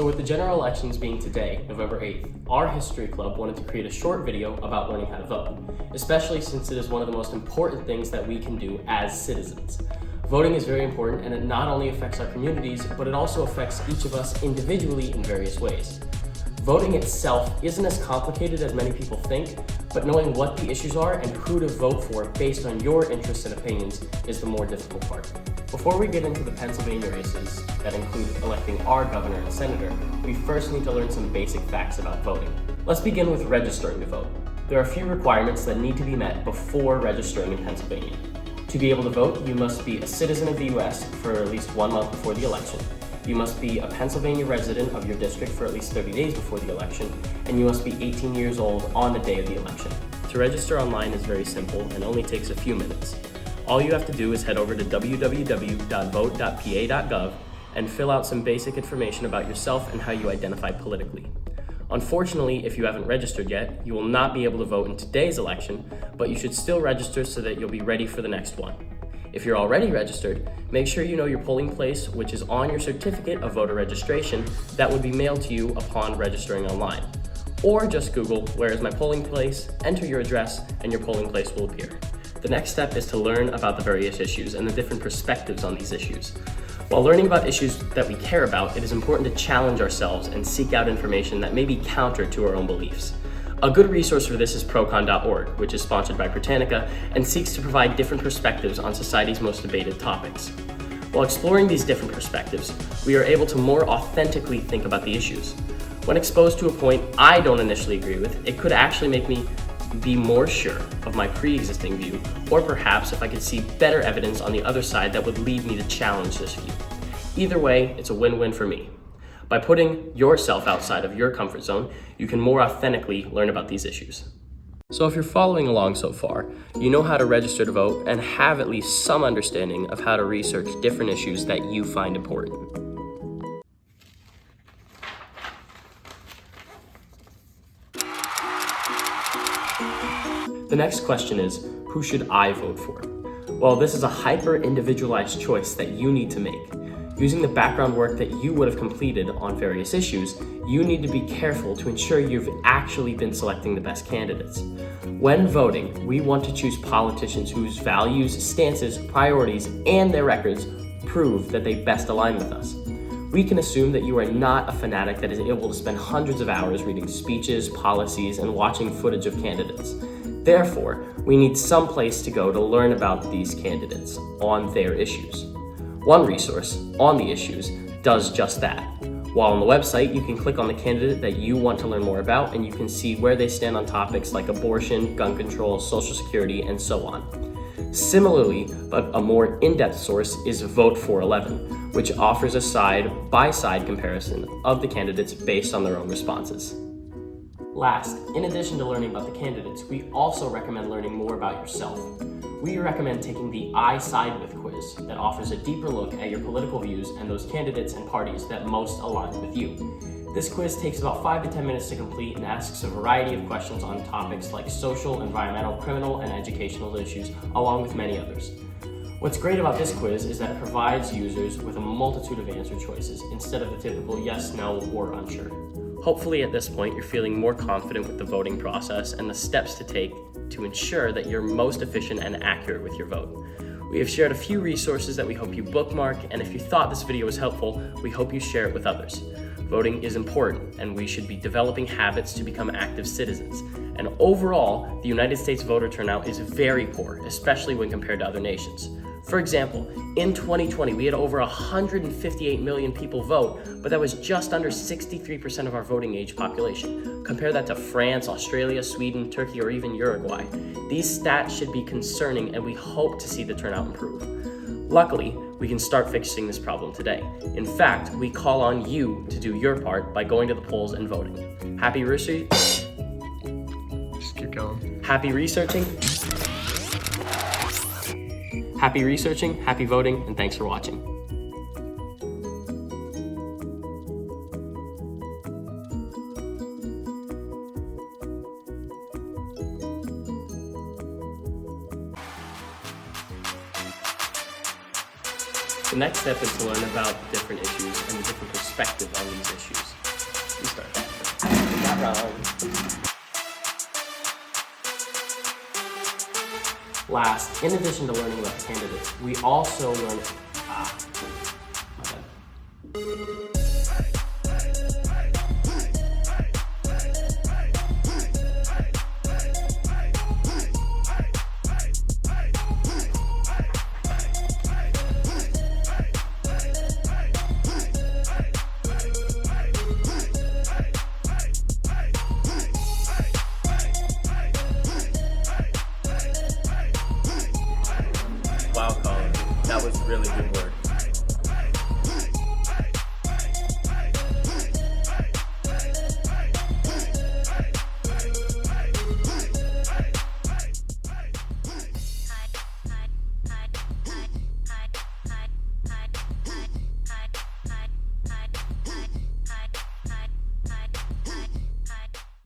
So with the general elections being today, November 8th, our History Club wanted to create a short video about learning how to vote, especially since it is one of the most important things that we can do as citizens. Voting is very important, and it not only affects our communities, but it also affects each of us individually in various ways. Voting itself isn't as complicated as many people think, but knowing what the issues are and who to vote for based on your interests and opinions is the more difficult part. Before we get into the Pennsylvania races that include electing our governor and senator, we first need to learn some basic facts about voting. Let's begin with registering to vote. There are a few requirements that need to be met before registering in Pennsylvania. To be able to vote, you must be a citizen of the U.S. for at least 1 month before the election. You must be a Pennsylvania resident of your district for at least 30 days before the election, and you must be 18 years old on the day of the election. To register online is very simple and only takes a few minutes. All you have to do is head over to www.vote.pa.gov and fill out some basic information about yourself and how you identify politically. Unfortunately, if you haven't registered yet, you will not be able to vote in today's election, but you should still register so that you'll be ready for the next one. If you're already registered, make sure you know your polling place, which is on your certificate of voter registration that would be mailed to you upon registering online. Or just Google, "Where is my polling place?" enter your address, and your polling place will appear. The next step is to learn about the various issues and the different perspectives on these issues. While learning about issues that we care about, it is important to challenge ourselves and seek out information that may be counter to our own beliefs. A good resource for this is procon.org, which is sponsored by Britannica and seeks to provide different perspectives on society's most debated topics. While exploring these different perspectives, we are able to more authentically think about the issues. When exposed to a point I don't initially agree with, it could actually make me be more sure of my pre-existing view, or perhaps if I could see better evidence on the other side that would lead me to challenge this view. Either way, it's a win-win for me. By putting yourself outside of your comfort zone, you can more authentically learn about these issues. So if you're following along so far, you know how to register to vote and have at least some understanding of how to research different issues that you find important. The next question is, who should I vote for? Well, this is a hyper-individualized choice that you need to make. Using the background work that you would have completed on various issues, you need to be careful to ensure you've actually been selecting the best candidates. When voting, we want to choose politicians whose values, stances, priorities, and their records prove that they best align with us. We can assume that you are not a fanatic that is able to spend hundreds of hours reading speeches, policies, and watching footage of candidates. Therefore, we need some place to go to learn about these candidates on their issues. One resource, On the Issues, does just that. While on the website, you can click on the candidate that you want to learn more about, and you can see where they stand on topics like abortion, gun control, Social Security, and so on. Similarly, but a more in-depth source is Vote for 11, which offers a side-by-side comparison of the candidates based on their own responses. Last, in addition to learning about the candidates, we also recommend learning more about yourself. We recommend taking the I Side With quiz that offers a deeper look at your political views and those candidates and parties that most align with you. This quiz takes about 5 to 10 minutes to complete and asks a variety of questions on topics like social, environmental, criminal, and educational issues, along with many others. What's great about this quiz is that it provides users with a multitude of answer choices instead of the typical yes, no, or unsure. Hopefully at this point you're feeling more confident with the voting process and the steps to take to ensure that you're most efficient and accurate with your vote. We have shared a few resources that we hope you bookmark, and if you thought this video was helpful, we hope you share it with others. Voting is important, and we should be developing habits to become active citizens. And overall, the United States voter turnout is very poor, especially when compared to other nations. For example, in 2020, we had over 158 million people vote, but that was just under 63% of our voting age population. Compare that to France, Australia, Sweden, Turkey, or even Uruguay. These stats should be concerning, and we hope to see the turnout improve. Luckily, we can start fixing this problem today. In fact, we call on you to do your part by going to the polls and voting. Happy researching. Just keep going. Happy researching. Happy researching, happy voting, and thanks for watching. The next step is to learn about the different issues and the different perspective on these issues. You start. That round. Last, in addition to learning about candidates, we also learn. My bad. Wow, Colin, that was really good work.